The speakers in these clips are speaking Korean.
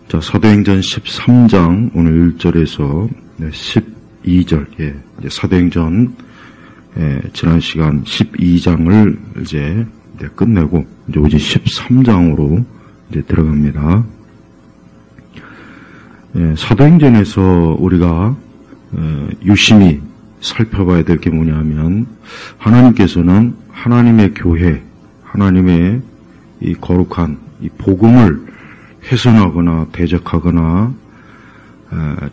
자, 사도행전 13장 오늘 1절에서 12절, 이제 사도행전 지난 시간 12장을 이제 끝내고 이제 오직 13장으로 이제 들어갑니다. 사도행전에서 우리가 유심히 살펴봐야 될 게 뭐냐면, 하나님께서는 하나님의 교회, 하나님의 이 거룩한 이 복음을 훼손하거나 대적하거나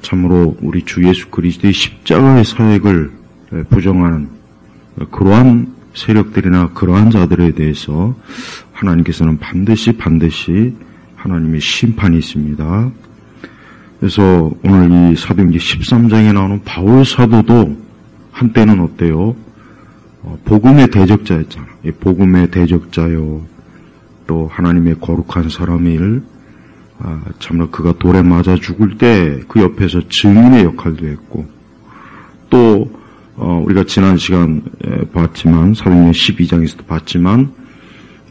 참으로 우리 주 예수 그리스도의 십자가의 사역을 부정하는 그러한 세력들이나 그러한 자들에 대해서 하나님께서는 반드시 하나님의 심판이 있습니다. 그래서 오늘 이 사도행전 13장에 나오는 바울 사도도 한때는 어때요? 복음의 대적자였잖아. 복음의 대적자요. 또 하나님의 거룩한 사람일, 참으로 그가 돌에 맞아 죽을 때 그 옆에서 증인의 역할도 했고, 또 우리가 지난 시간 봤지만, 사도행전 12장에서도 봤지만,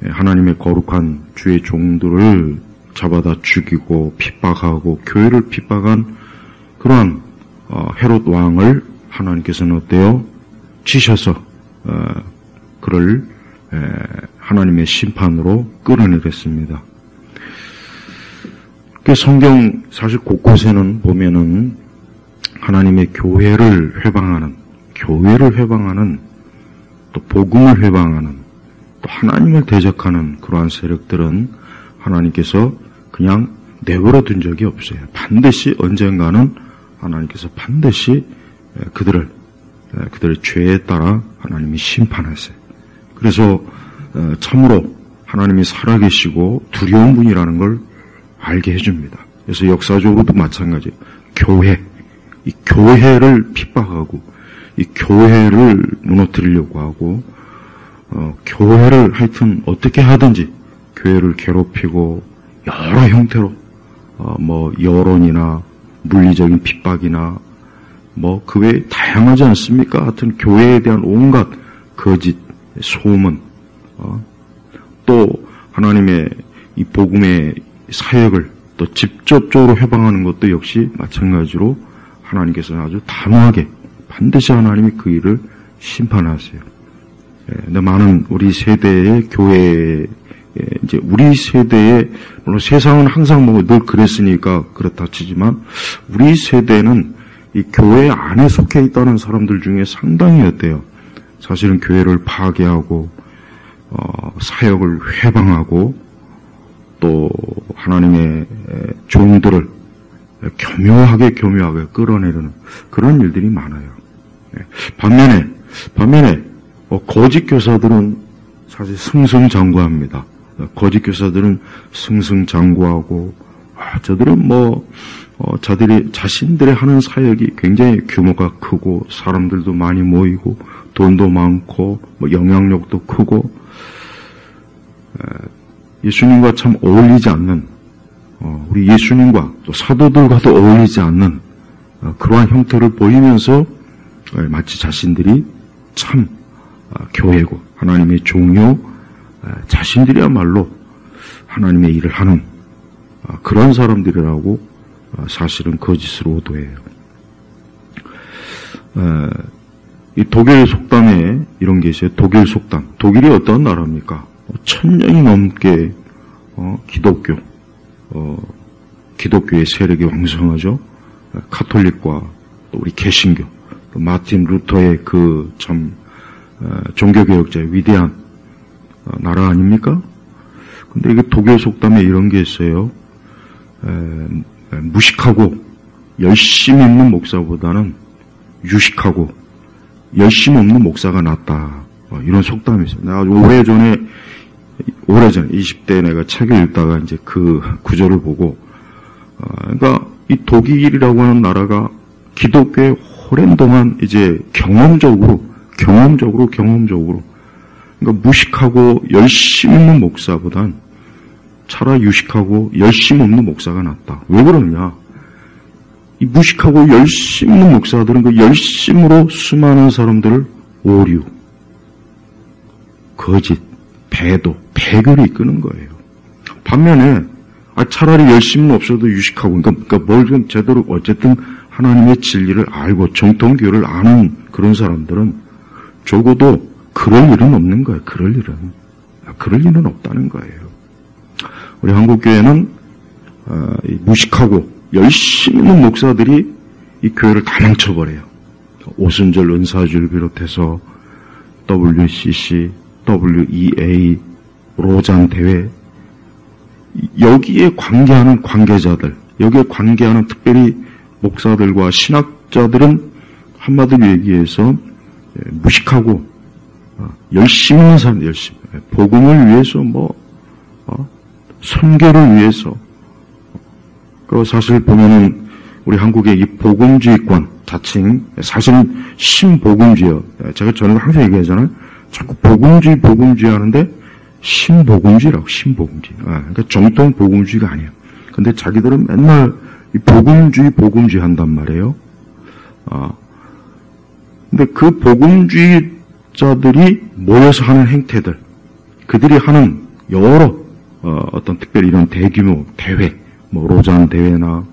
하나님의 거룩한 주의 종들을 잡아다 죽이고 핍박하고 교회를 핍박한 그러한 헤롯 왕을 하나님께서는 어때요? 치셔서 그를 하나님의 심판으로 끌어내렸습니다. 성경 사실 곳곳에는 보면은 하나님의 교회를 회방하는, 또 복음을 회방하는, 또 하나님을 대적하는 그러한 세력들은 하나님께서 그냥 내버려 둔 적이 없어요. 반드시 언젠가는 하나님께서 반드시 그들의 죄에 따라 하나님이 심판하세요. 그래서 참으로 하나님이 살아계시고 두려운 분이라는 걸 알게 해줍니다. 그래서 역사적으로도 마찬가지예요. 이 교회를 핍박하고, 이 교회를 무너뜨리려고 하고, 교회를 하여튼 어떻게 하든지 교회를 괴롭히고 여러 형태로 여론이나 물리적인 핍박이나 그 외에 다양하지 않습니까? 하여튼 교회에 대한 온갖 거짓, 소문, 또 하나님의 이 복음의 사역을 또 직접적으로 회방하는 것도 역시 마찬가지로 하나님께서는 아주 단호하게 반드시 하나님이 그 일을 심판하세요. 근데 많은 우리 세대의 교회, 이제 우리 세대의, 물론 세상은 항상 늘 그랬으니까 그렇다 치지만, 우리 세대는 이 교회 안에 속해 있다는 사람들 중에 상당히 어때요? 사실은 교회를 파괴하고, 사역을 회방하고, 또 하나님의 종들을 교묘하게 끌어내려는 그런 일들이 많아요. 반면에 거짓 교사들은 사실 승승장구합니다. 거짓 교사들은 승승장구하고, 저들은 자신들의 하는 사역이 굉장히 규모가 크고, 사람들도 많이 모이고, 돈도 많고, 영향력도 크고, 예수님과 참 어울리지 않는, 우리 예수님과 또 사도들과도 어울리지 않는 그러한 형태를 보이면서 마치 자신들이 참 교회고 하나님의 종이요, 자신들이야말로 하나님의 일을 하는 그런 사람들이라고 사실은 거짓으로 오도해요. 이 독일 속담에 이런 게 있어요. 독일 속담. 독일이 어떤 나라입니까? 1000년이 넘게 기독교의 세력이 왕성하죠. 카톨릭과 또 우리 개신교, 또 마틴 루터의 그 참 종교개혁자의 위대한 나라 아닙니까? 근데 이게 독일 속담에 이런 게 있어요. 무식하고 열심히 있는 목사보다는 유식하고 열심 없는 목사가 낫다. 이런 속담이 있어요. 내가 오래전에 20대 내가 책을 읽다가 이제 그 구절을 보고, 그러니까 이 독일이라고 하는 나라가 기독교에 오랜 동안 이제 경험적으로, 그러니까 무식하고 열심 있는 목사보단 차라리 유식하고 열심 없는 목사가 낫다. 왜 그러느냐? 이 무식하고 열심 있는 목사들은 그 열심으로 수많은 사람들을 오류, 거짓, 배도, 배교를 이끄는 거예요. 반면에 차라리 열심은 없어도 유식하고, 그러니까 뭘 좀 제대로 어쨌든 하나님의 진리를 알고 정통교를 아는 그런 사람들은 적어도 그럴 일은 없는 거예요. 그럴 일은 없다는 거예요. 우리 한국교회는 무식하고 열심히 있는 목사들이 이 교회를 다 망쳐버려요. 오순절 은사주를 비롯해서 WCC, WEA, 로잔 대회, 여기에 관계하는 관계자들, 여기에 관계하는 특별히 목사들과 신학자들은 한마디로 얘기해서 무식하고 열심히 있는 사람들, 열심히 복음을 위해서 선교를 위해서. 사실 보면은 우리 한국의 이 복음주의권 자칭 사실은 신복음주의요. 제가 저는 항상 얘기하잖아요. 자꾸 복음주의 하는데 신복음주의라고, 신복음주의. 그러니까 정통 복음주의가 아니에요. 근데 자기들은 맨날 이 복음주의 한단 말이에요. 근데 그 복음주의자들이 모여서 하는 행태들, 그들이 하는 여러 어떤 특별히 이런 대규모 대회, 로잔 대회나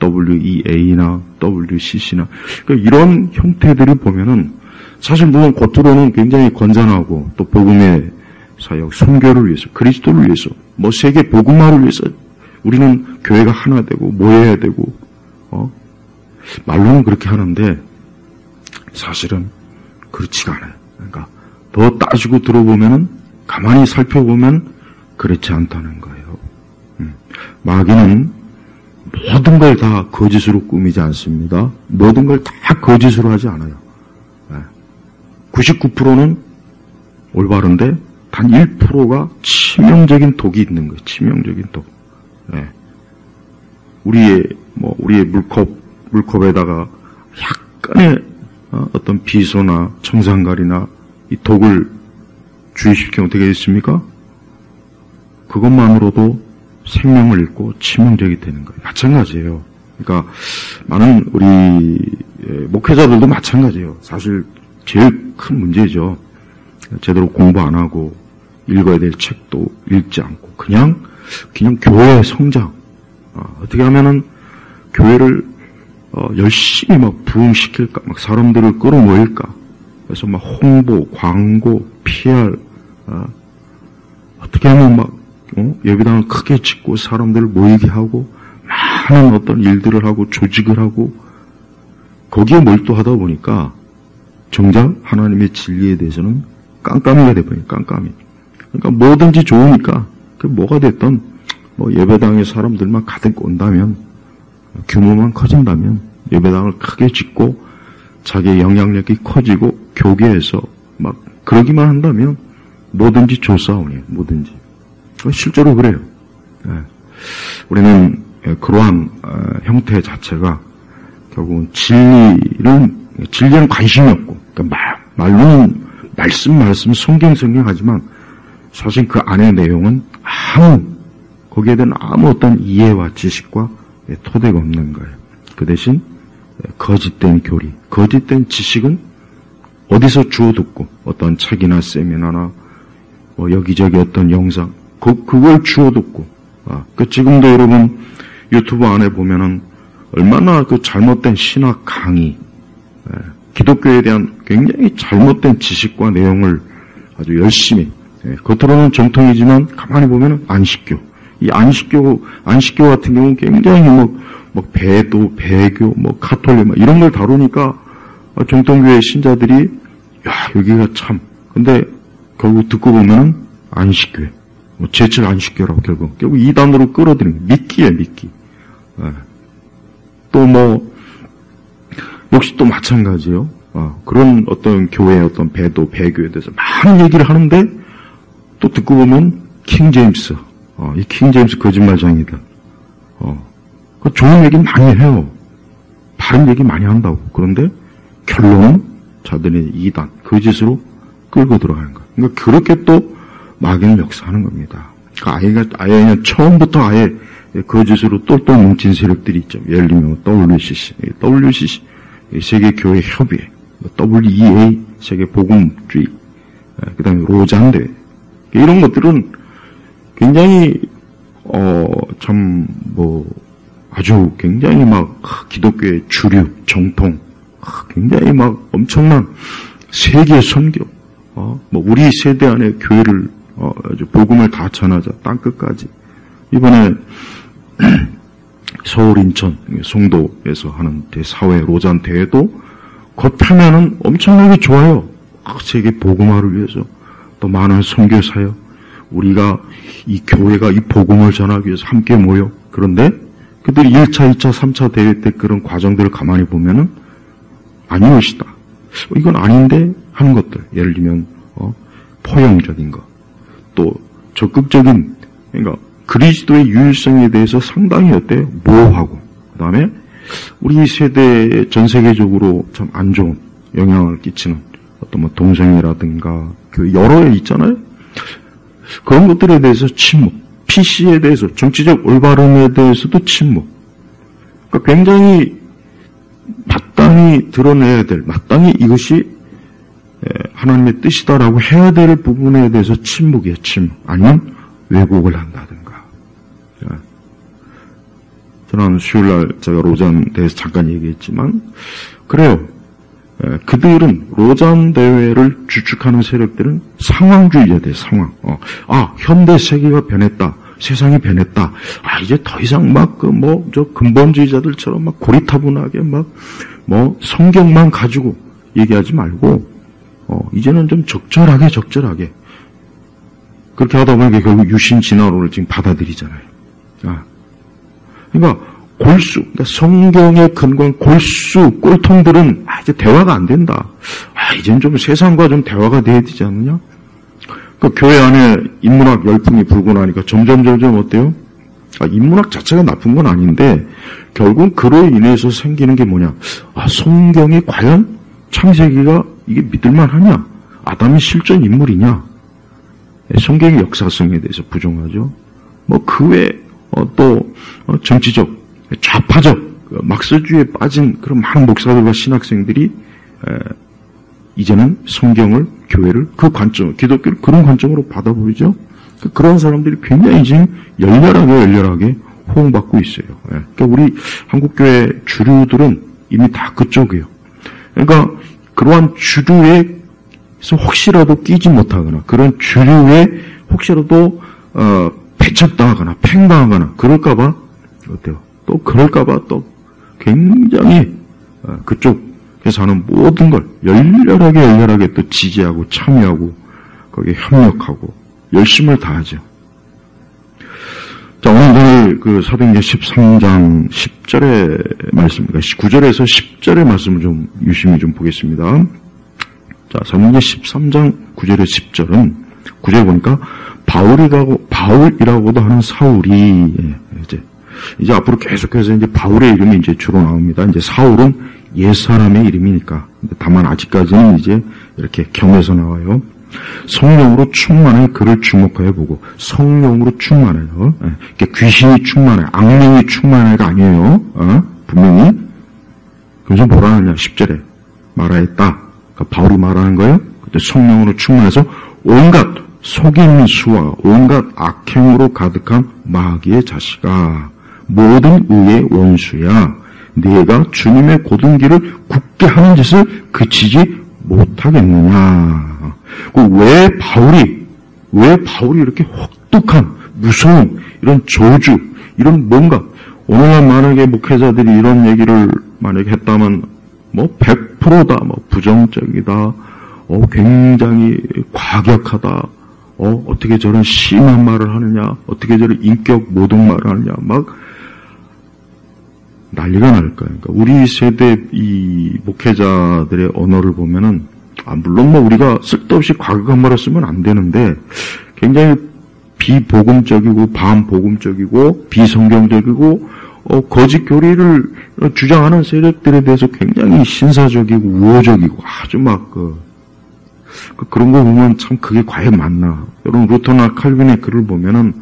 WEA나 WCC나 그러니까 이런 형태들을 보면은 사실 물론 겉으로는 굉장히 건전하고 또 복음의 사역, 선교를 위해서, 그리스도를 위해서, 세계 복음화를 위해서 우리는 교회가 하나 되고 모여야 되고 말로는 그렇게 하는데 사실은 그렇지가 않아요. 그러니까 더 따지고 들어보면은 가만히 살펴보면 그렇지 않다는 거예요. 마귀는 모든 걸 다 거짓으로 꾸미지 않습니다. 모든 걸 다 거짓으로 하지 않아요. 99%는 올바른데 단 1%가 치명적인 독이 있는 거예요. 치명적인 독. 우리의 물컵에다가 약간의 어떤 비소나 청산가리나 이 독을 주입시키면 어떻게 됐습니까? 그것만으로도 생명을 잃고 치명적이 되는 거예요. 마찬가지예요. 그러니까 많은 우리 목회자들도 마찬가지예요. 사실 제일 큰 문제죠. 제대로 공부 안 하고 읽어야 될 책도 읽지 않고 그냥 교회의 성장, 어떻게 하면은 교회를 열심히 부흥시킬까, 사람들을 끌어모일까. 그래서 홍보, 광고, PR, 어떻게 하면 예배당을 크게 짓고 사람들을 모이게 하고 많은 어떤 일들을 하고 조직을 하고 거기에 몰두하다 보니까 정작 하나님의 진리에 대해서는 깜깜이가 돼버려요. 깜깜이. 그러니까 뭐든지 좋으니까 뭐가 됐든 예배당에 사람들만 가득 온다면, 규모만 커진다면, 예배당을 크게 짓고 자기의 영향력이 커지고 교계에서 그러기만 한다면 뭐든지 좋사오네요. 뭐든지. 실제로 그래요. 우리는 그러한 형태 자체가 결국은 진리에는 관심이 없고, 그러니까 말로는 말씀 성경 하지만 사실 그 안의 내용은 거기에 대한 아무 어떤 이해와 지식과 토대가 없는 거예요. 그 대신 거짓된 교리, 거짓된 지식은 어디서 주워 듣고 어떤 책이나 세미나나 여기저기 어떤 영상 그걸 주워 듣고 지금도 여러분 유튜브 안에 보면은 얼마나 그 잘못된 신학 강의, 기독교에 대한 굉장히 잘못된 지식과 내용을 아주 열심히, 겉으로는 정통이지만 가만히 보면은 안식교. 이 안식교 같은 경우는 굉장히 배도, 배교, 카톨릭 이런 걸 다루니까 정통교회 신자들이 여기가 참. 근데 결국 듣고 보면은 안식교회, 제철 안식교라고 결국 이단으로 끌어들이는 미끼예요, 미끼. 또 역시 또 마찬가지예요. 그런 어떤 교회의 어떤 배도, 배교에 대해서 많은 얘기를 하는데 또 듣고 보면 킹 제임스, 이 킹 제임스 거짓말장이다. 좋은 얘기 많이 해요. 바른 얘기 많이 한다고. 그런데 결론은 자들의 이단, 거짓으로 끌고 들어가는 거예요. 그러니까 그렇게 또 마귀는 역사하는 겁니다. 그러니까 아예 그냥 처음부터 아예 거짓으로 똘똘 뭉친 세력들이 있죠. 예를 들면 WCC, 세계교회 협의회, WEA, 세계복음주의, 그 다음에 로잔대, 이런 것들은 굉장히 아주 굉장히 막 기독교의 주류, 정통, 굉장히 막 엄청난 세계 선교, 우리 세대 안에 교회를, 복음을 다 전하자, 땅끝까지. 이번에 서울, 인천, 송도에서 하는 사회 로잔 대회도 겉하면은 엄청나게 좋아요. 세계 복음화를 위해서 또 많은 선교 사역, 우리가 이 교회가 이 복음을 전하기 위해서 함께 모여. 그런데 그들이 1차, 2차, 3차 대회 때 그런 과정들을 가만히 보면은 아니것이다. 이건 아닌데 하는 것들. 예를 들면 포용적인 것, 또 적극적인, 그러니까 그리스도의 유일성에 대해서 상당히 어때요? 모호하고, 그 다음에 우리 세대에 전 세계적으로 참 안 좋은 영향을 끼치는 어떤 동성애라든가 여러 개 있잖아요. 그런 것들에 대해서 침묵, PC에 대해서 정치적 올바름에 대해서도 침묵. 그러니까 굉장히 마땅히 드러내야 될, 마땅히 이것이 하나님의 뜻이다라고 해야 될 부분에 대해서 침묵이에요, 침묵. 아니면 왜곡을 한다든가. 지난 수요일날 제가 로잔 대회에서 잠깐 얘기했지만, 그래요. 그들은 로잔 대회를 주축하는 세력들은 상황주의자들, 상황. 현대 세계가 변했다. 세상이 변했다. 이제 더 이상 근본주의자들처럼 고리타분하게 성경만 가지고 얘기하지 말고, 이제는 좀 적절하게. 그렇게 하다 보니까 결국 유신 진화론을 지금 받아들이잖아요. 그러니까 그러니까 성경의 근거한 꼴통들은 이제 대화가 안 된다. 이제는 좀 세상과 좀 대화가 돼야 되지 않느냐? 그 교회 안에 인문학 열풍이 불고 나니까 점점 어때요? 인문학 자체가 나쁜 건 아닌데 결국 그로 인해서 생기는 게 뭐냐? 성경이 과연 창세기가 이게 믿을만하냐? 아담이 실존 인물이냐? 성경의 역사성에 대해서 부정하죠. 그 외에 또 정치적, 좌파적 막스주의에 빠진 그런 많은 목사들과 신학생들이 이제는 성경을, 교회를 그 관점, 기독교를 그런 관점으로 받아보이죠. 그런 사람들이 굉장히 지금 열렬하게 호응받고 있어요. 그러니까 우리 한국교회 주류들은 이미 다 그쪽이에요. 그러니까 그러한 주류에서 혹시라도 끼지 못하거나 그런 주류에 혹시라도 배척당하거나 팽당하거나 그럴까봐 어때요? 또 그럴까봐 또 굉장히 그쪽에서 하는 모든 걸 열렬하게 또 지지하고 참여하고 거기에 협력하고 열심을 다하죠. 자, 오늘 그 사도행전 13장 10절의 말씀입니다. 9절에서 10절의 말씀을 좀 유심히 좀 보겠습니다. 자, 사도행전 13장 9절에 10절은 9절 보니까 바울이라고도 하는 사울이 이제 앞으로 계속해서 이제 바울의 이름이 이제 주로 나옵니다. 이제 사울은 옛사람의 이름이니까. 다만 아직까지는 이제 이렇게 겸해서 나와요. 성령으로 충만해 그를 주목하여 보고 성령으로 충만해요. 귀신이 충만해, 악령이 충만해가 아니에요. 분명히. 그래서 뭐라 하느냐 10절에 말하였다. 그러니까 바울이 말하는 거예요. 그때 성령으로 충만해서 온갖 속임수와 온갖 악행으로 가득한 마귀의 자식아, 모든 의의 원수야. 네가 주님의 고든 길을 굳게 하는 짓을 그치지 못하겠느냐. 왜 바울이 이렇게 혹독한 무서운 이런 저주, 이런 뭔가 오늘날 만약에 목회자들이 이런 얘기를 만약에 했다면 100%다 부정적이다, 굉장히 과격하다, 어떻게 저런 심한 말을 하느냐, 어떻게 저런 인격 모독 말을 하느냐, 난리가 날 거예요. 그러니까 우리 세대 이 목회자들의 언어를 보면은, 물론 우리가 쓸데없이 과격한 말을 쓰면 안 되는데, 굉장히 비복음적이고, 반복음적이고, 비성경적이고, 거짓 교리를 주장하는 세력들에 대해서 굉장히 신사적이고, 우호적이고, 아주 그런 거 보면 참 그게 과연 맞나. 여러분, 루터나 칼빈의 글을 보면은,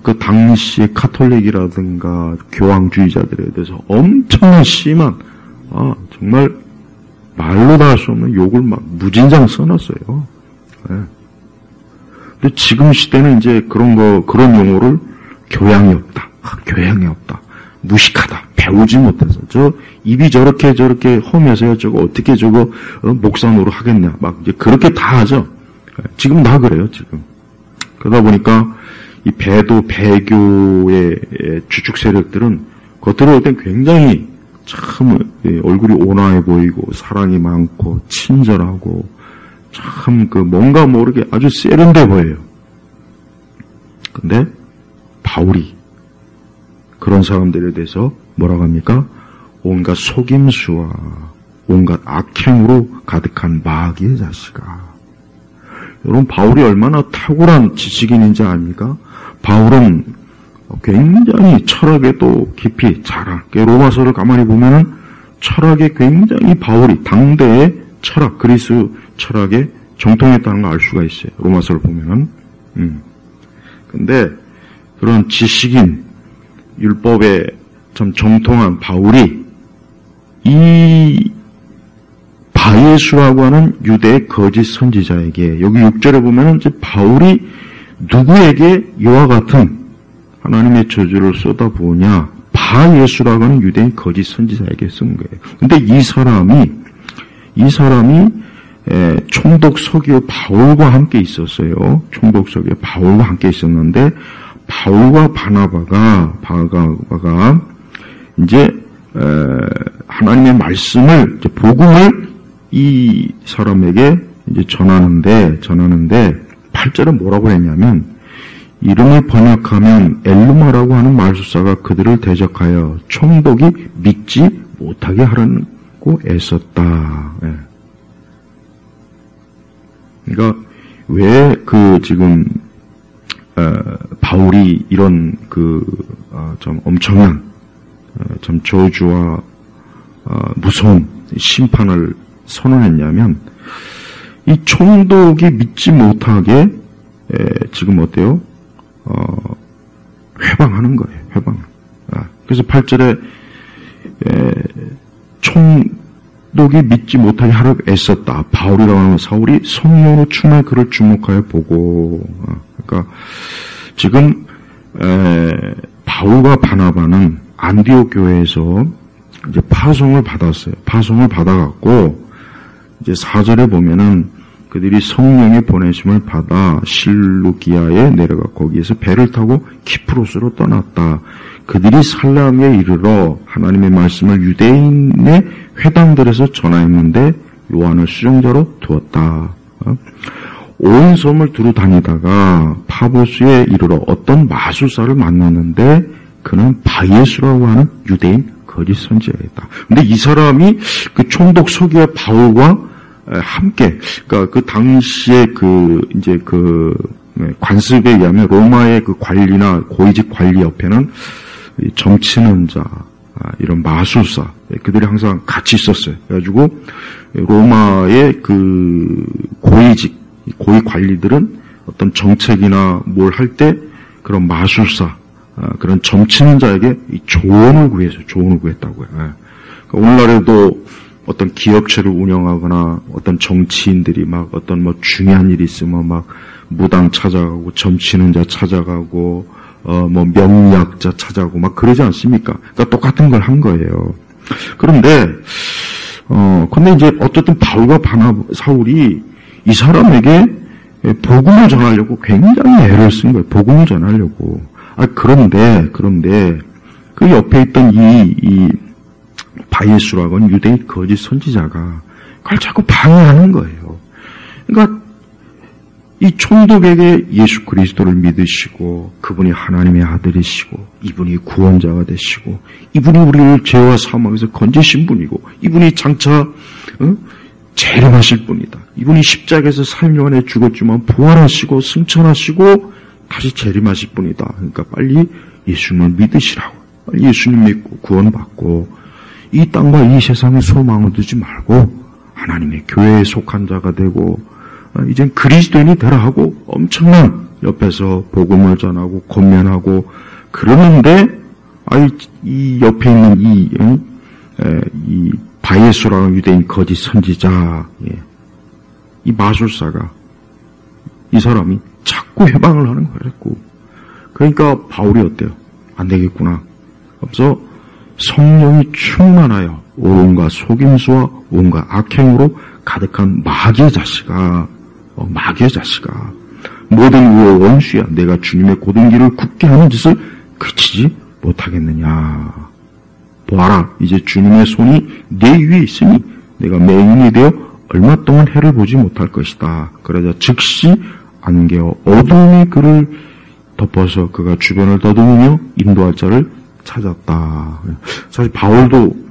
그 당시 카톨릭이라든가 교황주의자들에 대해서 엄청난 심한, 정말 말로 다 할 수 없는 욕을 무진장 써놨어요. 네. 근데 지금 시대는 이제 그런 용어를 교양이 없다. 교양이 없다. 무식하다. 배우지 못해서. 입이 저렇게 험해서요. 저거 어떻게 목사 노릇 하겠냐. 막 이제 그렇게 다 하죠. 지금 다 그래요, 지금. 그러다 보니까 이 배교의 주축 세력들은 겉으로 볼 땐 굉장히 참 얼굴이 온화해 보이고 사랑이 많고 친절하고 참 뭔가 모르게 아주 세련돼 보여요. 근데 바울이 그런 사람들에 대해서 뭐라고 합니까? 온갖 속임수와 온갖 악행으로 가득한 마귀의 자식아. 여러분, 바울이 얼마나 탁월한 지식인인지 압니까? 바울은 굉장히 철학에도 깊이 로마서를 가만히 보면은 철학에 굉장히 바울이 당대의 철학, 그리스 철학에 정통했다는 걸 알 수가 있어요. 로마서를 보면은. 근데 그런 지식인, 율법에 좀 정통한 바울이 이 바예수라고 하는 유대의 거짓 선지자에게, 여기 6절에 보면은 이제 바울이 누구에게 이와 같은 하나님의 저주를 쏟아부으냐? 바예수라고 하는 유대인 거짓 선지자에게 쓴 거예요. 근데 이 사람이 총독 서기오 바울과 함께 있었어요. 총독 서기오 바울과 함께 있었는데, 바울과 바나바가 이제 하나님의 말씀을, 복음을 이 사람에게 이제 전하는데 8절은 뭐라고 했냐면, 이름을 번역하면 엘루마라고 하는 말술사가 그들을 대적하여 총독이 믿지 못하게 하려고 애썼다. 그러니까 왜 지금 바울이 이런 좀 엄청난 좀 저주와 무서운 심판을 선언했냐면, 이 총독이 믿지 못하게 지금 어때요? 회방하는 거예요. 회방. 그래서 8절에 총독이 믿지 못하게 하려고 애썼다. 바울이라고 하는 사울이 성령으로 충만히 그를 주목하여 보고. 그러니까 지금 바울과 바나바는 안디옥 교회에서 이제 파송을 받았어요. 파송을 받아갖고 이제 4절에 보면은 그들이 성령의 보내심을 받아 실루기아에 내려가 거기에서 배를 타고 키프로스로 떠났다. 그들이 살라미에 이르러 하나님의 말씀을 유대인의 회당들에서 전하였는데 요한을 수종자로 두었다. 온 섬을 두루 다니다가 파보스에 이르러 어떤 마술사를 만났는데 그는 바예수라고 하는 유대인 거짓 선지자였다. 근데 이 사람이 그 총독 서기와 바울과 함께, 그러니까 그 당시에 관습에 의하면 로마의 그 관리나 고위직 관리 옆에는 정치는 자, 이런 마술사, 그들이 항상 같이 있었어요. 그래가지고 로마의 그 고위 관리들은 어떤 정책이나 뭘 할 때 그런 마술사, 그런 점치는 자에게 조언을 구했다고요. 그러니까 오늘날에도 어떤 기업체를 운영하거나 어떤 정치인들이 막 어떤 중요한 일이 있으면 막 무당 찾아가고 점치는 자 찾아가고 명리학자 찾아가고 막 그러지 않습니까? 그러니까 똑같은 걸 한 거예요. 그런데 이제 어쨌든 바울과 사울이 이 사람에게 복음을 전하려고 굉장히 애를 쓴 거예요. 복음을 전하려고. 그런데 그 옆에 있던 이 바예수라고 하는 유대인 거짓 선지자가 그걸 자꾸 방해하는 거예요. 그러니까 이 총독에게 예수 그리스도를 믿으시고 그분이 하나님의 아들이시고 이분이 구원자가 되시고 이분이 우리를 죄와 사망에서 건지신 분이고 이분이 장차 재림하실 분이다. 이분이 십자가에서 3일 안에 죽었지만 부활하시고 승천하시고 다시 재림하실 분이다. 그러니까 빨리 예수님을 믿으시라고. 빨리 예수님 믿고 구원받고 이 땅과 이 세상에 소망을 두지 말고 하나님의 교회에 속한 자가 되고 이젠 그리스도인이 되라 하고 엄청난 옆에서 복음을 전하고 권면하고 그러는데 이 옆에 있는 이 바예수라는 유대인 거짓 선지자, 이 마술사가 이 사람이 자꾸 해방을 하는 거였고 그러니까 바울이 어때요? 안 되겠구나. 그래서 성령이 충만하여 온갖 속임수와 온갖 악행으로 가득한 마귀의 자식아, 모든 우의 원수야. 내가 주님의 고든 길을 굳게 하는 짓을 그치지 못하겠느냐. 보아라, 이제 주님의 손이 내 위에 있으니 내가 맹인이 되어 얼마 동안 해를 보지 못할 것이다. 그러자 즉시 안개와 어둠이 그를 덮어서 그가 주변을 더듬으며 인도할 자를 찾았다. 사실 바울도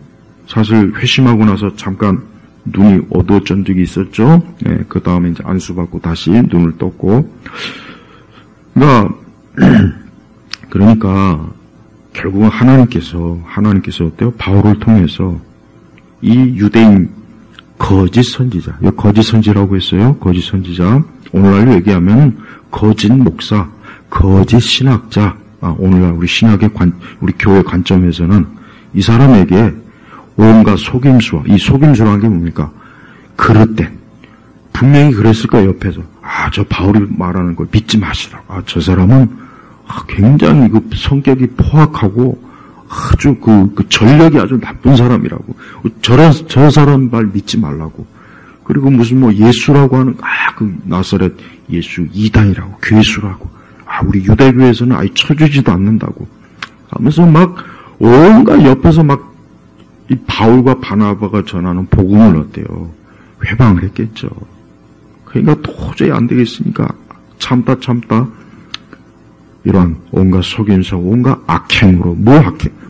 사실 회심하고 나서 잠깐 눈이 어두워진 적이 있었죠. 네, 그 다음에 이제 안수받고 다시 눈을 떴고. 그러니까 결국은 하나님께서 어때요? 바울을 통해서 이 유대인 거짓 선지자, 여기 거짓 선지라고 했어요. 거짓 선지자. 오늘날로 얘기하면 거짓 목사, 거짓 신학자. 오늘날 우리 신학의 우리 교회 관점에서는 이 사람에게 온갖 속임수와, 이 속임수라는 게 뭡니까? 그릇된. 분명히 그랬을 거예요, 옆에서. 저 바울이 말하는 걸 믿지 마시라고. 저 사람은 굉장히 그 성격이 포악하고 아주 그 전력이 아주 나쁜 사람이라고. 저 사람 말 믿지 말라고. 그리고 무슨 뭐 예수라고 하는, 그 나사렛 예수 이단이라고, 괴수라고. 우리 유대교에서는 아예 쳐주지도 않는다고. 하면서 막 온갖 옆에서 막 이 바울과 바나바가 전하는 복음을 어때요? 회방을 했겠죠. 그러니까 도저히 안 되겠으니까 참다 이런 온갖 속임수, 온갖 악행으로,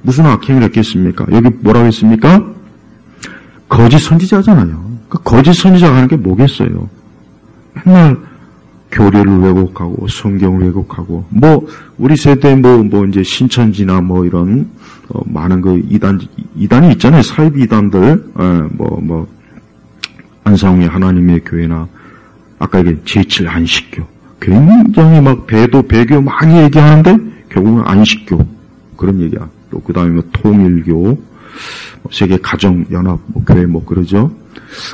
무슨 악행을 했겠습니까? 여기 뭐라고 했습니까? 거짓 선지자잖아요. 그 거짓 선지자가 하는 게 뭐겠어요? 맨날 교리를 왜곡하고 성경을 왜곡하고 우리 세대 이제 신천지나 이런 많은 그 이단이 있잖아요. 사이비 이단들, 안상우의 하나님의 교회나 아까 얘기한 제7 안식교, 굉장히 막 배교 많이 얘기하는데 결국은 안식교 그런 얘기야. 또 그 다음에 통일교, 세계 가정 연합 교회 그러죠.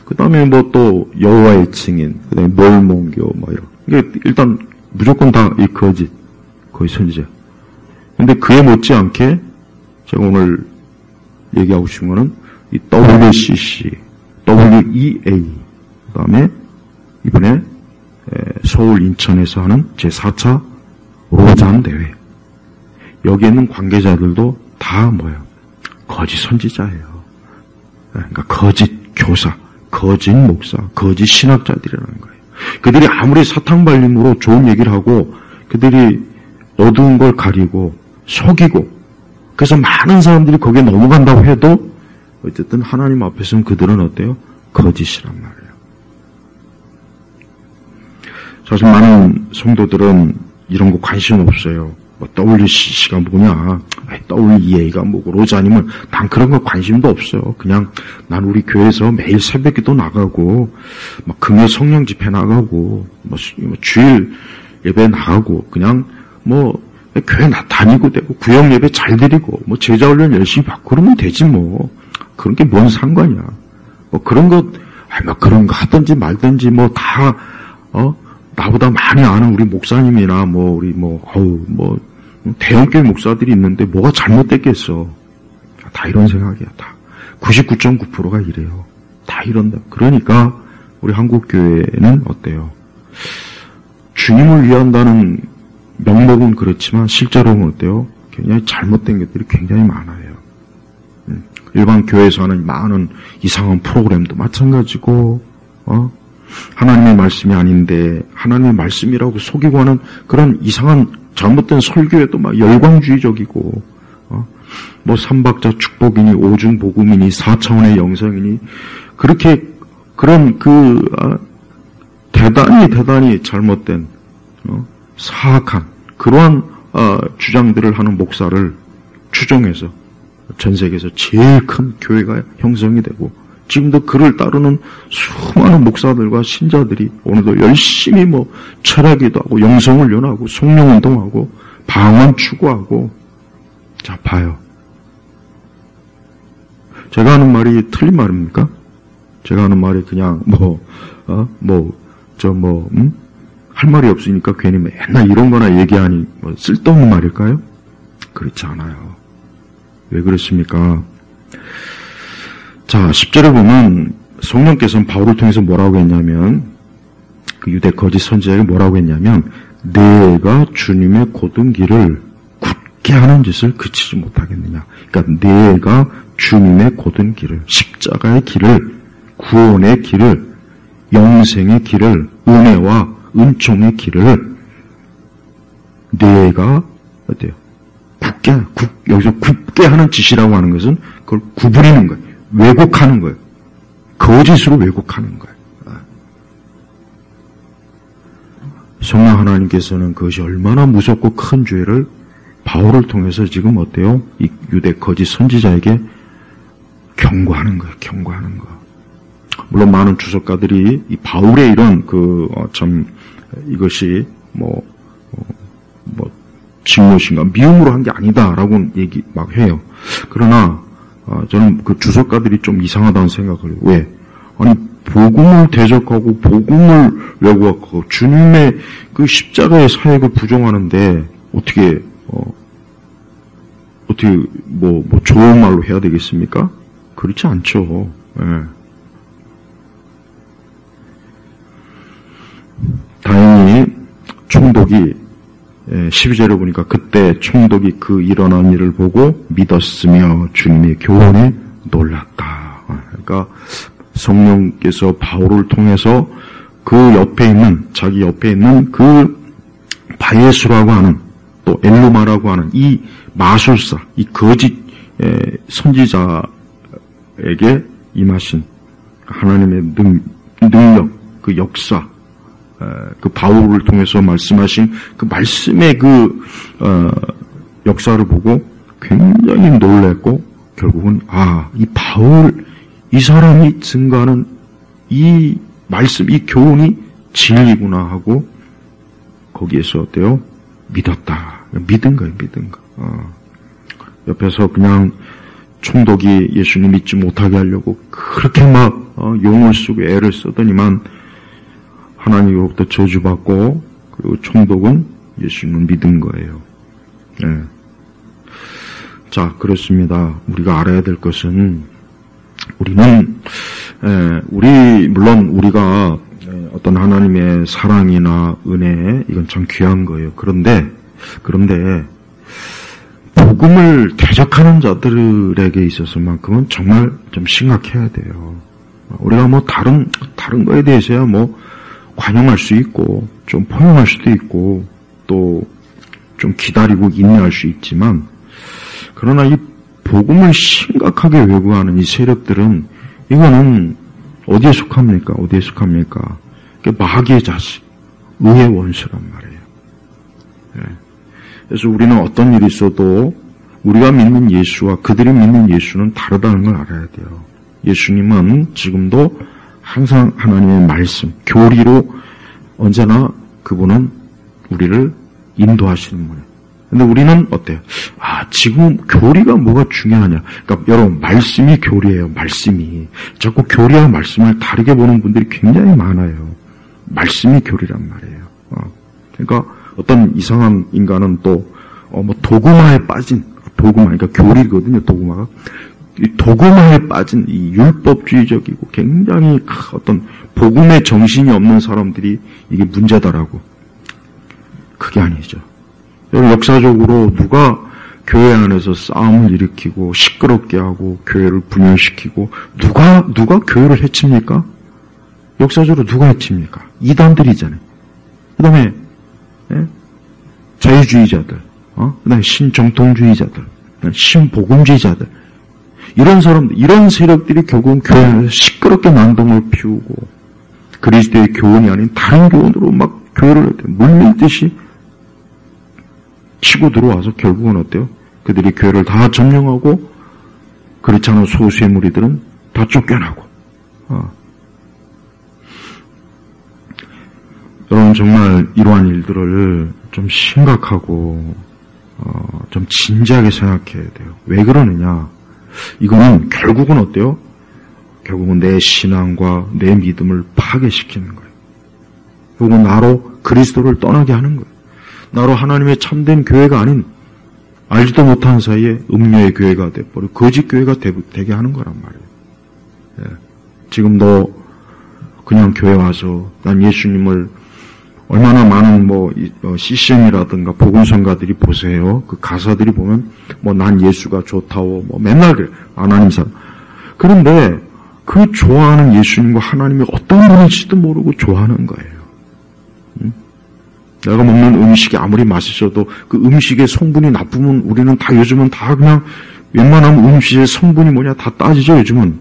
그 다음에 또 여호와의 증인, 그 다음에 몰몬교 이런. 이게 일단 무조건 다 이 거짓 선지자. 근데 그에 못지않게 제가 오늘 얘기하고 싶은 거는 이 WCC, WEA, 그 다음에 이번에 서울 인천에서 하는 제4차 로잔 대회. 여기 있는 관계자들도 다 거짓 선지자예요. 그러니까 거짓 교사, 거짓 목사, 거짓 신학자들이라는 거예요. 그들이 아무리 사탕발림으로 좋은 얘기를 하고 그들이 어두운 걸 가리고 속이고 그래서 많은 사람들이 거기에 넘어간다고 해도 어쨌든 하나님 앞에서는 그들은 어때요? 거짓이란 말이에요. 사실 많은 성도들은 이런 거 관심 없어요. WCC가 뭐냐, WEA가 뭐고, 로자님은 난 그런 거 관심도 없어요. 그냥 난 우리 교회에서 매일 새벽기도 나가고, 금요 성령 집회 나가고, 주일 예배 나가고, 그냥 교회 다니고 되고, 구역 예배 잘 드리고, 제자 훈련 열심히 받고 그러면 되지 그런 게 뭔 상관이야. 그런 거 하든지 말든지 다 나보다 많이 아는 우리 목사님이나 대형교회 목사들이 있는데 뭐가 잘못됐겠어. 다 이런 생각이야. 다 99.9%가 이래요. 다 이런다. 그러니까 우리 한국교회는 어때요? 주님을 위한다는 명목은 그렇지만 실제로는 어때요? 굉장히 잘못된 것들이 굉장히 많아요. 일반 교회에서 하는 많은 이상한 프로그램도 마찬가지고 하나님의 말씀이 아닌데 하나님의 말씀이라고 속이고 하는 그런 이상한 잘못된 설교에도 열광주의적이고 삼박자 축복이니 오중복음이니 4차원의 영성이니 그렇게 그런 대단히 잘못된 사악한 그러한 주장들을 하는 목사를 추종해서 전 세계에서 제일 큰 교회가 형성이 되고 지금도 그를 따르는 수많은 목사들과 신자들이 오늘도 열심히 철학기도 하고 영성을 연하고 성령운동하고 방언 추구하고. 자, 봐요. 제가 하는 말이 틀린 말입니까? 제가 하는 말이 그냥 할 말이 없으니까 괜히 맨날 이런 거나 얘기하니 뭐 쓸데없는 말일까요? 그렇지 않아요. 왜 그렇습니까? 자, 10절에 보면 성령께서는 바울을 통해서 뭐라고 했냐면, 그 유대 거짓 선지자에게 뭐라고 했냐면, 내가 주님의 고든 길을 굳게 하는 짓을 그치지 못하겠느냐. 그러니까 내가 주님의 고든 길을, 십자가의 길을, 구원의 길을, 영생의 길을, 은혜와 은총의 길을 내가 어때요? 여기서 굳게 하는 짓이라고 하는 것은 그걸 구부리는 거예요. 왜곡하는 거예요. 거짓으로 왜곡하는 거예요. 성령 하나님께서는 그것이 얼마나 무섭고 큰 죄를 바울을 통해서 지금 어때요? 이 유대 거짓 선지자에게 경고하는 거예요. 경고하는 거. 물론 많은 주석가들이 이 바울의 이런 이것이 직무신가 미움으로 한 게 아니다라고 얘기 막 해요. 그러나 저는 그 주석가들이 좀 이상하다는 생각을 해요. 왜? 아니 복음을 대적하고 복음을 왜곡하고 주님의 그 십자가의 사역을 부정하는데 어떻게 좋은 말로 해야 되겠습니까? 그렇지 않죠. 예. 다행히 총독이 12절에 보니까 그때 총독이 그 일어난 일을 보고 믿었으며 주님의 교훈에 놀랐다. 그러니까 성령께서 바울을 통해서 자기 옆에 있는 그 바예수라고 하는 또 엘루마라고 하는 이 마술사, 이 거짓 선지자에게 임하신 하나님의 능력, 그 역사, 그 바울을 통해서 말씀하신 그 말씀의 역사를 보고 굉장히 놀랐고 결국은 이 바울 이 사람이 증거하는 이 말씀, 이 교훈이 진리구나 하고 거기에서 어때요? 믿었다. 믿은 거예요, 믿은 거. 옆에서 그냥 총독이 예수님 믿지 못하게 하려고 그렇게 막 용을 쓰고 애를 쓰더니만 하나님으로부터 저주받고 그리고 총독은 예수님을 믿은 거예요. 네. 자, 그렇습니다. 우리가 알아야 될 것은 물론 우리가 어떤 하나님의 사랑이나 은혜 이건 참 귀한 거예요. 그런데 복음을 대적하는 자들에게 있어서만큼은 정말 좀 심각해야 돼요. 우리가 다른 거에 대해서야 관용할 수 있고 좀 포용할 수도 있고 또 좀 기다리고 인내할 수 있지만 그러나 이 복음을 심각하게 왜곡하는 이 세력들은 이거는 어디에 속합니까? 마귀의 자식, 의의 원수란 말이에요. 네. 그래서 우리는 어떤 일이 있어도 우리가 믿는 예수와 그들이 믿는 예수는 다르다는 걸 알아야 돼요. 예수님은 지금도 항상 하나님의 말씀, 교리로 언제나 그분은 우리를 인도하시는 분이에요. 근데 우리는 어때요? 지금 교리가 뭐가 중요하냐. 그러니까 여러분, 말씀이 교리예요, 말씀이. 자꾸 교리와 말씀을 다르게 보는 분들이 굉장히 많아요. 말씀이 교리란 말이에요. 그러니까 어떤 이상한 인간은 또, 도구마에 빠진, 그러니까 교리거든요, 도구마가. 이 도구마에 빠진 이 율법주의적이고 굉장히 어떤 복음의 정신이 없는 사람들이 이게 문제다라고. 그게 아니죠. 역사적으로 누가 교회 안에서 싸움을 일으키고 시끄럽게 하고 교회를 분열시키고 누가 교회를 해칩니까? 역사적으로 누가 해칩니까? 이단들이잖아요. 그 다음에 자유주의자들, 그 다음에 신정통주의자들, 신복음주의자들 이런 사람들, 이런 세력들이 결국은 교회 안에서 시끄럽게 난동을 피우고 그리스도의 교훈이 아닌 다른 교훈으로 막 교회를 물밀듯이 치고 들어와서 결국은 어때요? 그들이 교회를 다 점령하고 그렇지 않은 소수의 무리들은 다 쫓겨나고. 여러분 정말 이러한 일들을 좀 심각하고 좀 진지하게 생각해야 돼요. 왜 그러느냐? 이거는 결국은 어때요? 결국은 내 신앙과 내 믿음을 파괴시키는 거예요. 혹은 나로 그리스도를 떠나게 하는 거예요. 나로 하나님의 참된 교회가 아닌 알지도 못한 사이에 음료의 교회가 돼버리고 거짓 교회가 되게 하는 거란 말이에요. 예. 지금 너 그냥 교회 와서 난 예수님을 얼마나 많은 CCM이라든가 복음성가들이 보세요. 그 가사들이 보면 난 예수가 좋다고 맨날 그래. 하나님 사람. 그런데 그 좋아하는 예수님과 하나님이 어떤 분인지도 모르고 좋아하는 거예요. 내가 먹는 음식이 아무리 맛있어도 그 음식의 성분이 나쁘면 우리는 다 요즘은 다 그냥 웬만하면 음식의 성분이 뭐냐 다 따지죠, 요즘은.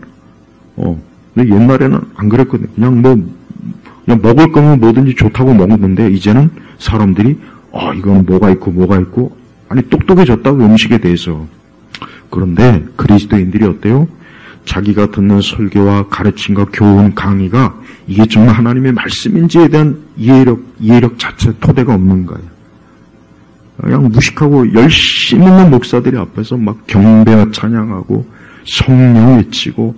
근데 옛날에는 안 그랬거든요. 그냥 먹을 거면 뭐든지 좋다고 먹었는데 이제는 사람들이 이거는 뭐가 있고 아니 똑똑해졌다고 음식에 대해서. 그런데 그리스도인들이 어때요? 자기가 듣는 설교와 가르침과 교훈, 강의가 이게 정말 하나님의 말씀인지에 대한 이해력 자체 토대가 없는 거예요. 그냥 무식하고 열심히 있는 목사들이 앞에서 막 경배와 찬양하고 성령 외치고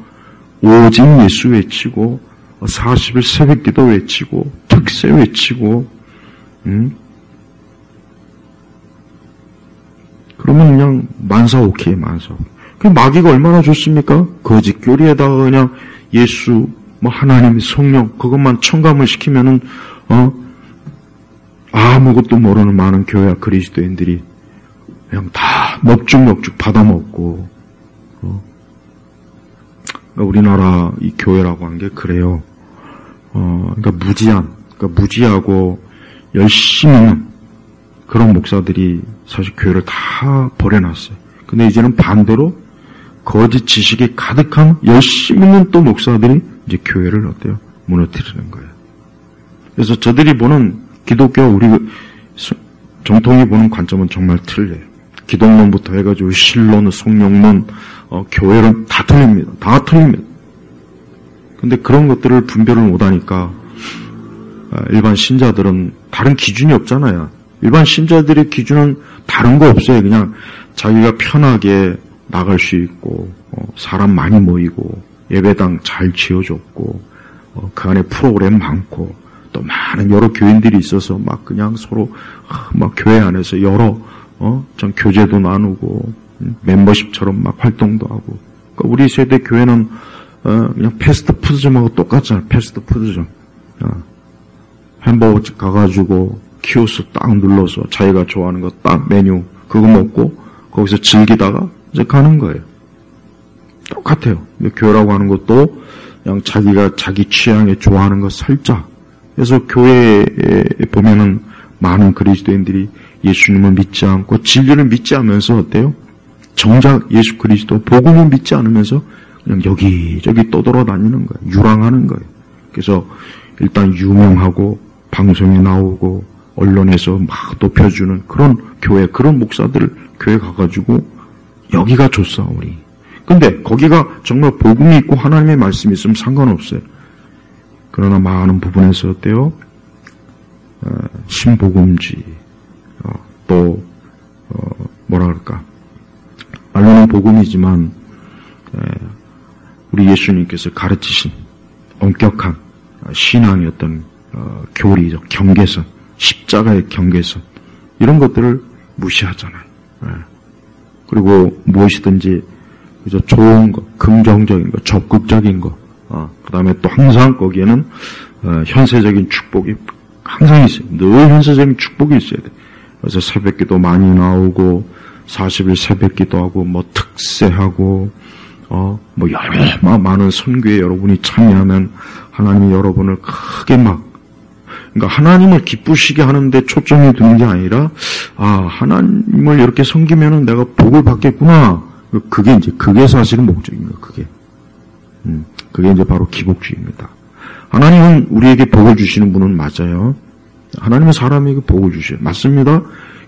오직 예수 외치고 40일 새벽기도 외치고 특세 외치고 그러면 그냥 만사 오케이 만사. 그 마귀가 얼마나 좋습니까? 거짓 교리에다가 그냥 예수, 하나님, 성령 그것만 첨가물 시키면은 아무것도 모르는 많은 교회와 그리스도인들이 그냥 다 넙죽넙죽 받아먹고 그러니까 우리나라 이 교회라고 한 게 그래요. 그러니까 무지하고 열심히 있는 그런 목사들이 사실 교회를 다 버려놨어요. 근데 이제는 반대로 거짓 지식이 가득한 열심히 있는 또 목사들이 이제 교회를 어때요? 무너뜨리는 거예요. 그래서 저들이 보는 기독교 우리 정통이 보는 관점은 정말 틀려요. 기독론부터 해가지고 신론, 성령론, 교회론 다 틀립니다. 다 틀립니다. 근데 그런 것들을 분별을 못하니까 일반 신자들은 다른 기준이 없잖아요. 일반 신자들의 기준은 다른 거 없어요. 그냥 자기가 편하게 나갈 수 있고 사람 많이 모이고 예배당 잘 지어줬고 그 안에 프로그램 많고 또 많은 여러 교인들이 있어서 막 그냥 서로 막 교회 안에서 여러 좀 교제도 나누고 멤버십처럼 막 활동도 하고. 그러니까 우리 세대 교회는 그냥 패스트푸드점하고 똑같잖아요. 패스트푸드점. 햄버거집 가가지고 키오스크 딱 눌러서 자기가 좋아하는 거 딱 메뉴 그거 먹고 거기서 즐기다가 이제 가는 거예요. 똑같아요. 교회라고 하는 것도 그냥 자기가 자기 취향에 좋아하는 거 살짝. 그래서 교회에 보면은 많은 그리스도인들이 예수님을 믿지 않고 진리를 믿지 않으면서 어때요? 정작 예수 그리스도 복음을 믿지 않으면서 그냥 여기저기 떠돌아다니는 거예요. 유랑하는 거예요. 그래서 일단 유명하고 방송에 나오고 언론에서 막 높여주는 그런 교회, 그런 목사들 교회 가가지고 여기가 좋사 우리. 근데 거기가 정말 복음이 있고 하나님의 말씀이 있으면 상관없어요. 그러나 많은 부분에서 어때요? 신복음지 또 뭐라 그럴까? 말로는 복음이지만 우리 예수님께서 가르치신 엄격한 신앙의 어떤 교리적 경계선, 십자가의 경계선 이런 것들을 무시하잖아요. 그리고 무엇이든지 그저 좋은 거, 긍정적인 거, 적극적인 거, 그 다음에 또 항상 거기에는 현세적인 축복이 항상 있어요. 늘 현세적인 축복이 있어야 돼. 그래서 새벽기도 많이 나오고 40일 새벽기도 하고 특세하고 여러 많은 선교에 여러분이 참여하면 하나님이 여러분을 크게 그러니까 하나님을 기쁘시게 하는데 초점이 두는 게 아니라 하나님을 이렇게 섬기면은 내가 복을 받겠구나. 그게 사실은 목적입니다. 그게 이제 바로 기복주의입니다. 하나님은 우리에게 복을 주시는 분은 맞아요. 하나님은 사람에게 복을 주셔요. 맞습니다.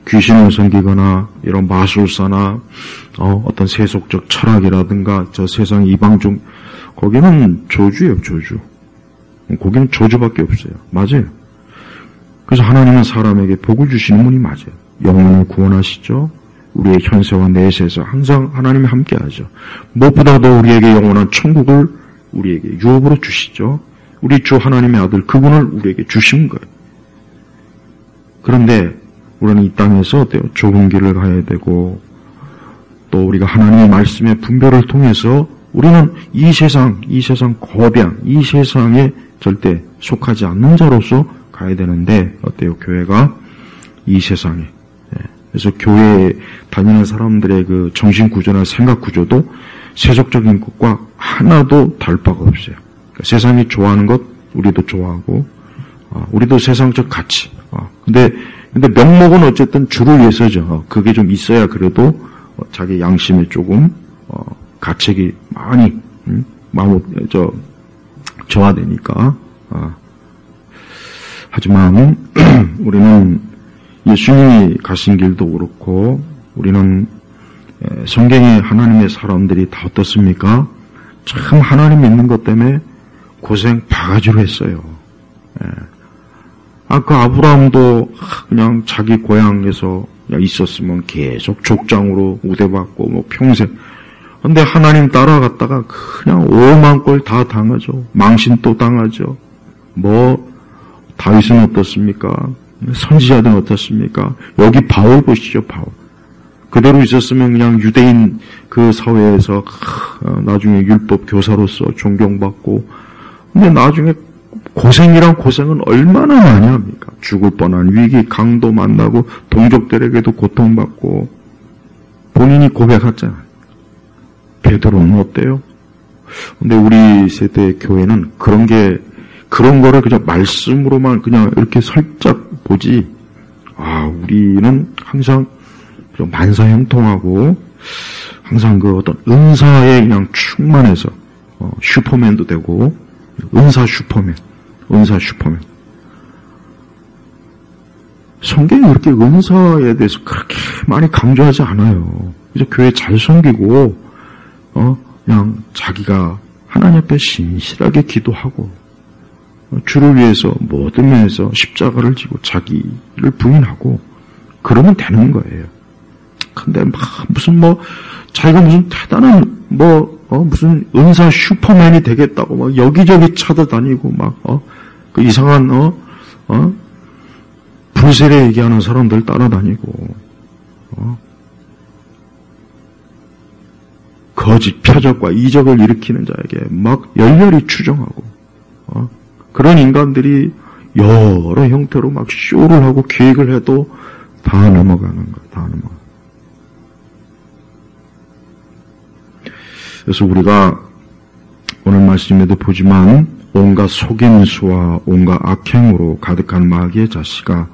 귀신을 섬기거나 이런 마술사나 어떤 세속적 철학이라든가 저 세상 이방종 거기는 저주예요. 저주. 거기는 저주밖에 없어요. 맞아요. 그래서 하나님은 사람에게 복을 주시는 분이 맞아요. 영혼을 구원하시죠. 우리의 현세와 내세에서 항상 하나님이 함께하죠. 무엇보다도 우리에게 영원한 천국을 우리에게 유업으로 주시죠. 우리 주 하나님의 아들 그분을 우리에게 주신 거예요. 그런데 우리는 이 땅에서 어때요? 좁은 길을 가야 되고, 또 우리가 하나님의 말씀의 분별을 통해서 우리는 이 세상 거대한 이 세상에 절대 속하지 않는 자로서 가야 되는데, 어때요? 교회가 이 세상에. 그래서 교회에 다니는 사람들의 그 정신 구조나 생각 구조도 세속적인 것과 하나도 다를 바가 없어요. 그러니까 세상이 좋아하는 것 우리도 좋아하고, 우리도 세상적 가치. 근데 명목은 어쨌든 주를 위해서죠. 그게 좀 있어야 그래도 자기 양심이 조금 가책이 많이 저하되니까. 하지만 우리는 예수님이 가신 길도 그렇고, 우리는 성경의 하나님의 사람들이 다 어떻습니까? 참 하나님 믿는 것 때문에 고생 바가지로 했어요. 그 아브라함도 그냥 자기 고향에서 그냥 있었으면 계속 족장으로 우대받고 뭐 평생. 근데 하나님 따라갔다가 그냥 오만 꼴 다 당하죠. 망신 또 당하죠. 다윗은 어떻습니까? 선지자들은 어떻습니까? 여기 바울 보시죠, 바울. 그대로 있었으면 그냥 유대인 그 사회에서 나중에 율법 교사로서 존경받고, 근데 나중에 고생이란 고생은 얼마나 많이 합니까? 죽을 뻔한 위기, 강도 만나고 동족들에게도 고통받고, 본인이 고백했잖아요. 베드로는 어때요? 근데 우리 세대의 교회는 그런 거를 그냥 말씀으로만 그냥 이렇게 살짝 보지, 우리는 항상 만사형통하고, 항상 그 어떤 은사에 그냥 충만해서, 슈퍼맨도 되고, 은사 슈퍼맨. 성경이 그렇게 은사에 대해서 그렇게 많이 강조하지 않아요. 그래서 교회 잘 섬기고, 그냥 자기가 하나님 앞에 신실하게 기도하고, 주를 위해서 모든 면에서 십자가를 지고 자기를 부인하고, 그러면 되는 거예요. 근데 자기가 무슨 대단한, 무슨 은사 슈퍼맨이 되겠다고, 여기저기 찾아다니고, 그 이상한, 불세례 얘기하는 사람들 따라다니고, 거짓 표적과 이적을 일으키는 자에게 열렬히 추종하고, 그런 인간들이 여러 형태로 쇼를 하고 계획을 해도 다 넘어가는 거예요. 다 넘어가. 그래서 우리가 오늘 말씀에도 보지만 온갖 속임수와 온갖 악행으로 가득한 마귀의 자식아,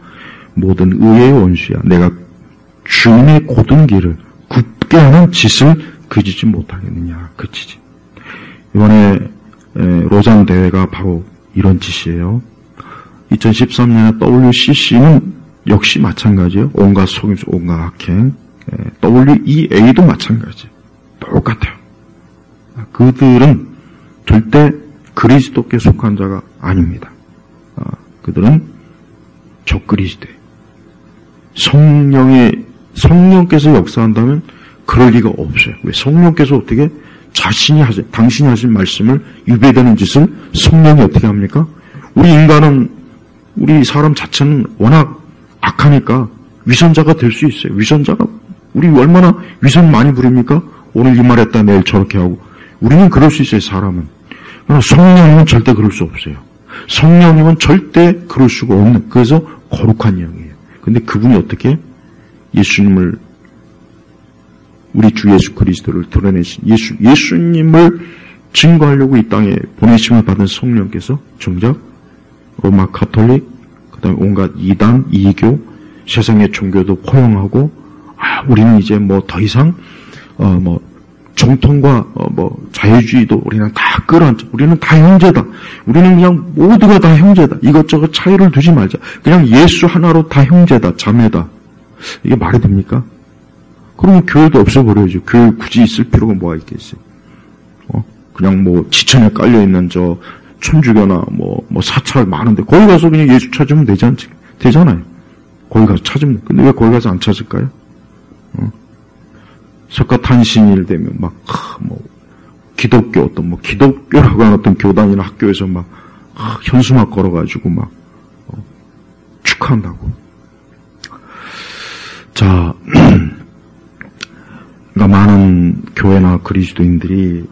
모든 의의 원수야. 내가 주님의 고든 길을 굳게 하는 짓을 그치지 못하겠느냐. 그치지. 이번에 로잔 대회가 바로 이런 짓이에요. 2013년에 WCC는 역시 마찬가지예요. 온갖 속임수, 온갖 악행. WEA도 마찬가지. 똑같아요. 그들은 절대 그리스도께 속한 자가 아닙니다. 그들은 적그리스도예요. 성령께서 역사한다면 그럴 리가 없어요. 왜? 성령께서 어떻게 당신이 하신 말씀을 유배되는 짓을 성령이 어떻게 합니까? 우리 사람 자체는 워낙 악하니까 위선자가 될 수 있어요. 우리 얼마나 위선 많이 부립니까? 오늘 이 말했다 내일 저렇게 하고. 우리는 그럴 수 있어요, 사람은. 그러나 성령님은 절대 그럴 수 없어요. 성령님은 절대 그럴 수가 없는, 그래서 거룩한 영이에요. 근데 그분이 어떻게 예수님을, 우리 주 예수 그리스도를 드러내신 예수님을 증거하려고 이 땅에 보내심을 받은 성령께서 정작 로마 가톨릭, 그 다음에 온갖 이단, 이교, 세상의 종교도 포용하고, 우리는 이제 더 이상, 정통과, 자유주의도 우리는 다 끌어안자. 우리는 다 형제다. 우리는 그냥 모두가 다 형제다. 이것저것 차이를 두지 말자. 그냥 예수 하나로 다 형제다, 자매다. 이게 말이 됩니까? 그러면 교회도 없어버려야죠. 교회 굳이 있을 필요가 뭐가 있겠어요? 그냥 지천에 깔려있는 천주교나 사찰 많은데, 거기 가서 그냥 예수 찾으면 되잖아요. 거기 가서 찾으면. 근데 왜 거기 가서 안 찾을까요? 석가탄신일 되면 기독교 기독교라고 하는 어떤 교단이나 학교에서 현수막 걸어가지고 축하한다고. 자, 그러니까 많은 교회나 그리스도인들이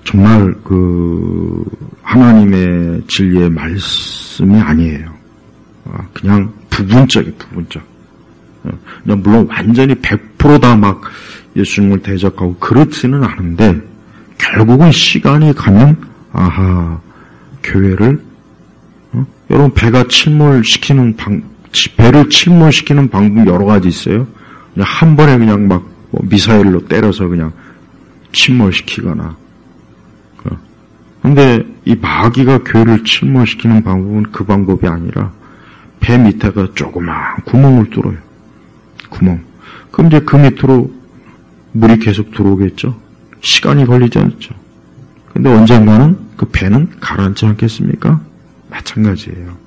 정말 그 하나님의 진리의 말씀이 아니에요. 그냥 부분적. 그냥 물론 완전히 100% 다 막 예수님을 대적하고 그렇지는 않은데 결국은 시간이 가면 교회를 여러분 배를 침몰시키는 방법 여러 가지 있어요. 그냥 한 번에 그냥 막 미사일로 때려서 그냥 침몰시키거나. 근데 이 마귀가 교회를 침몰시키는 방법은 그 방법이 아니라 배 밑에가 조그마한 구멍을 뚫어요. 구멍. 그럼 이제 그 밑으로 물이 계속 들어오겠죠. 시간이 걸리지 않죠. 근데 언젠가는 그 배는 가라앉지 않겠습니까? 마찬가지예요.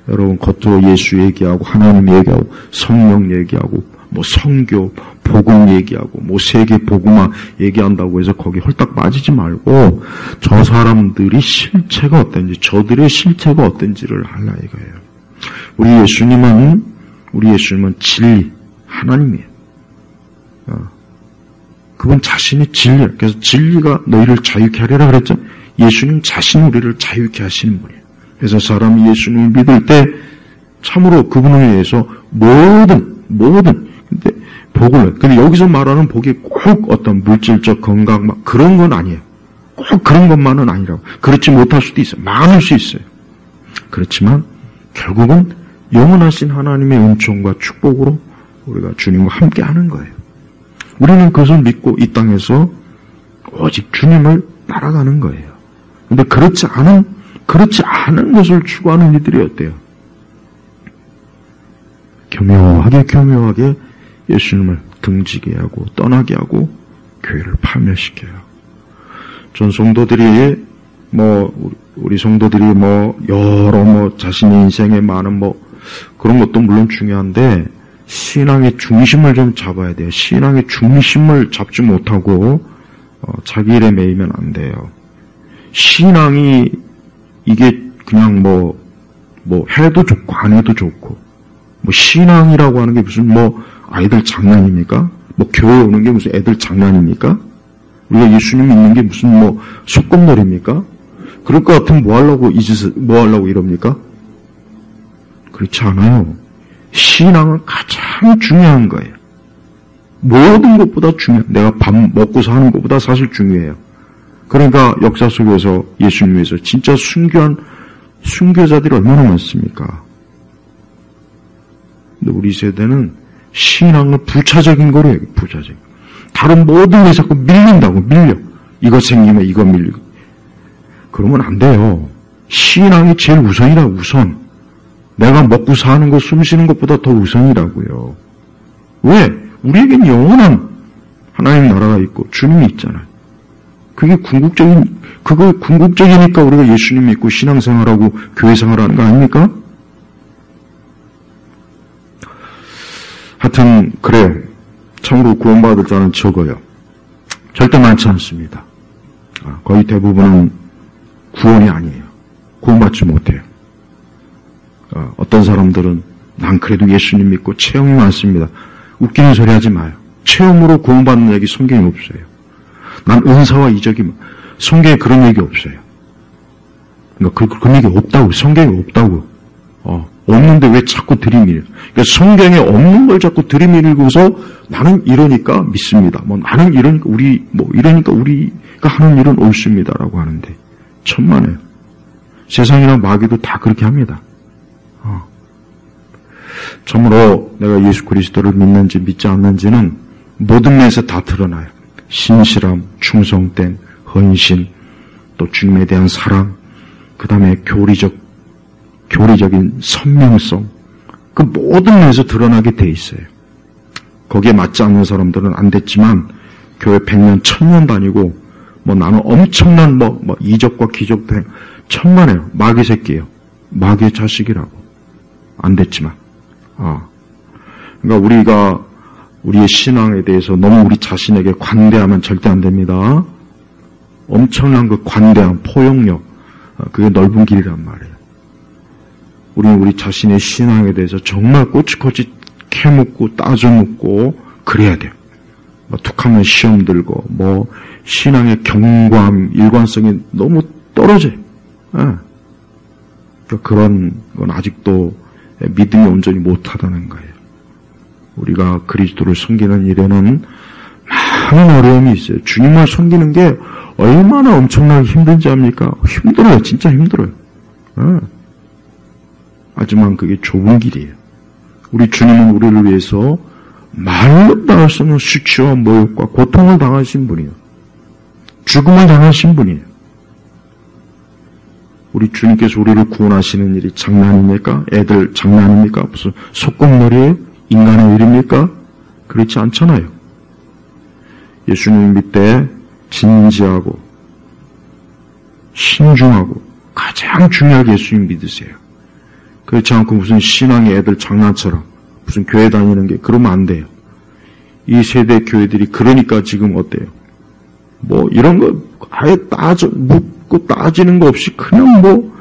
여러분 겉으로 예수 얘기하고 하나님 얘기하고 성령 얘기하고 뭐 성교, 복음 얘기하고 뭐 세계 복음화 얘기한다고 해서 거기 홀딱 빠지지 말고 저 사람들이 실체가 어떤지, 저들의 실체가 어떤지를 알라 이거예요. 우리 예수님은 진리, 하나님이에요. 그분 자신이 진리예요. 그래서 진리가 너희를 자유케 하리라 그랬죠. 예수님 자신이 우리를 자유케 하시는 분이에요. 그래서 사람이 예수님을 믿을 때 참으로 그분을 위해서 모든 근데 복을, 근데 여기서 말하는 복이 꼭 어떤 물질적 건강 막 그런 건 아니에요. 꼭 그런 것만은 아니라고. 그렇지 못할 수도 있어요. 많을 수 있어요. 그렇지만 결국은 영원하신 하나님의 은총과 축복으로 우리가 주님과 함께 하는 거예요. 우리는 그것을 믿고 이 땅에서 오직 주님을 따라가는 거예요. 근데 그렇지 않은 것을 추구하는 이들이 어때요? 교묘하게 예수님을 등지게 하고 떠나게 하고 교회를 파멸시켜요. 전 성도들이 우리 성도들이 여러 자신의 인생에 많은 그런 것도 물론 중요한데 신앙의 중심을 좀 잡아야 돼요. 신앙의 중심을 잡지 못하고 자기 일에 매이면 안 돼요. 신앙이 이게 그냥 해도 좋고 안 해도 좋고 신앙이라고 하는 게 무슨 아이들 장난입니까? 교회 오는 게 무슨 애들 장난입니까? 우리가 예수님 믿는 게 무슨 소꿉놀이입니까? 그럴 것 같으면 뭐 하려고 이럽니까? 그렇지 않아요. 신앙은 가장 중요한 거예요. 모든 것보다 내가 밥 먹고 사는 것보다 사실 중요해요. 그러니까 역사 속에서 예수님 위해서 진짜 순교한 순교자들이 얼마나 많습니까? 근데 우리 세대는 신앙을 부차적인 거로 해요. 부차적. 다른 모든 게 자꾸 밀려. 이거 생기면 이거 밀리고. 그러면 안 돼요. 신앙이 제일 우선이라 우선. 내가 먹고 사는 것, 숨 쉬는 것보다 더 우선이라고요. 왜? 우리에겐 영원한 하나님 나라가 있고 주님이 있잖아요. 그거 궁극적이니까 우리가 예수님 믿고 신앙생활하고 교회생활하는 거 아닙니까? 하여튼 그래요. 참으로 구원받을 자는 적어요. 절대 많지 않습니다. 거의 대부분은 구원이 아니에요. 구원받지 못해요. 어떤 사람들은 난 그래도 예수님 믿고 체험이 많습니다. 웃기는 소리 하지 마요. 체험으로 구원받는 얘기 성경에 없어요. 난 은사와 이적이 성경에 그런 얘기 없어요. 그러니까 그런 얘기 없다고. 성경에 없다고. 없는데 왜 자꾸 들이밀어요? 그러니까 성경에 없는 걸 자꾸 들이밀고서 나는 이러니까 믿습니다. 나는 이러니까 우리가 하는 일은 옳습니다라고 하는데 천만에요. 세상이나 마귀도 다 그렇게 합니다. 참으로 내가 예수 그리스도를 믿는지 믿지 않는지는 모든 면에서 다 드러나요. 신실함, 충성됨, 헌신, 또 주님에 대한 사랑, 그 다음에 교리적인 선명성, 그 모든 면에서 드러나게 돼 있어요. 거기에 맞지 않는 사람들은 안 됐지만 교회 100년, 1000년 다니고 나는 엄청난 이적과 기적도 천만에요. 마귀 새끼예요. 마귀의 자식이라고. 안 됐지만. 그러니까 우리의 신앙에 대해서 너무 우리 자신에게 관대하면 절대 안 됩니다. 엄청난 그 관대함, 포용력, 그게 넓은 길이란 말이에요. 우리는 우리 자신의 신앙에 대해서 정말 꼬치꼬치 캐묻고 따져묻고 그래야 돼요. 툭하면 시험 들고 신앙의 경과함, 일관성이 너무 떨어져요. 그런 건 아직도 믿음이 온전히 못하다는 거예요. 우리가 그리스도를 섬기는 일에는 많은 어려움이 있어요. 주님을 섬기는 게 얼마나 엄청나게 힘든지 압니까? 힘들어요. 진짜 힘들어요. 하지만 그게 좁은 길이에요. 우리 주님은 우리를 위해서 말로 닿을 수 없는 수치와 모욕과 고통을 당하신 분이에요. 죽음을 당하신 분이에요. 우리 주님께서 우리를 구원하시는 일이 장난입니까? 애들 장난입니까? 무슨 소꿉놀이에요? 인간의 일입니까? 그렇지 않잖아요. 예수님 밑에 진지하고 신중하고 가장 중요하게 예수님 믿으세요. 그렇지 않고 무슨 신앙의 애들 장난처럼 무슨 교회 다니는 게 그러면 안 돼요. 이 세대 교회들이 그러니까 지금 어때요? 이런 거 아예 묻고 따지는 거 없이 그냥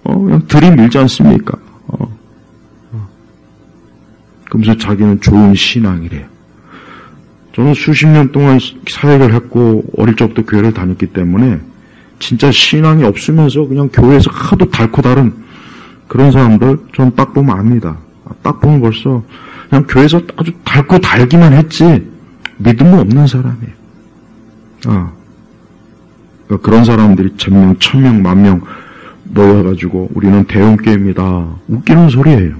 그냥 들이밀지 않습니까? 그러면서 자기는 좋은 신앙이래요. 저는 수십 년 동안 사역을 했고 어릴 적부터 교회를 다녔기 때문에 진짜 신앙이 없으면서 그냥 교회에서 하도 달고 다른 그런 사람들 전 딱 보면 압니다. 딱 보면 벌써 그냥 교회에서 아주 달고 달기만 했지 믿음은 없는 사람이에요. 그러니까 그런 사람들이 1000명, 1000명, 10,000명 모여가지고 우리는 대형교회입니다. 웃기는 소리예요.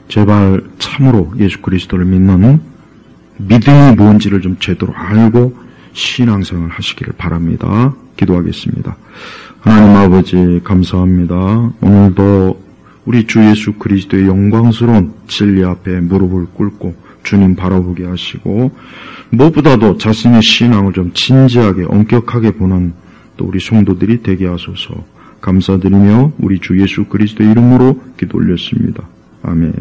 제발 참으로 예수 그리스도를 믿는 믿음이 뭔지를 좀 제대로 알고 신앙생활을 하시기를 바랍니다. 기도하겠습니다. 하나님 아버지 감사합니다. 오늘도 우리 주 예수 그리스도의 영광스러운 진리 앞에 무릎을 꿇고 주님 바라보게 하시고 무엇보다도 자신의 신앙을 좀 진지하게 엄격하게 보는 또 우리 성도들이 되게 하소서. 감사드리며 우리 주 예수 그리스도의 이름으로 기도 올렸습니다. 아멘.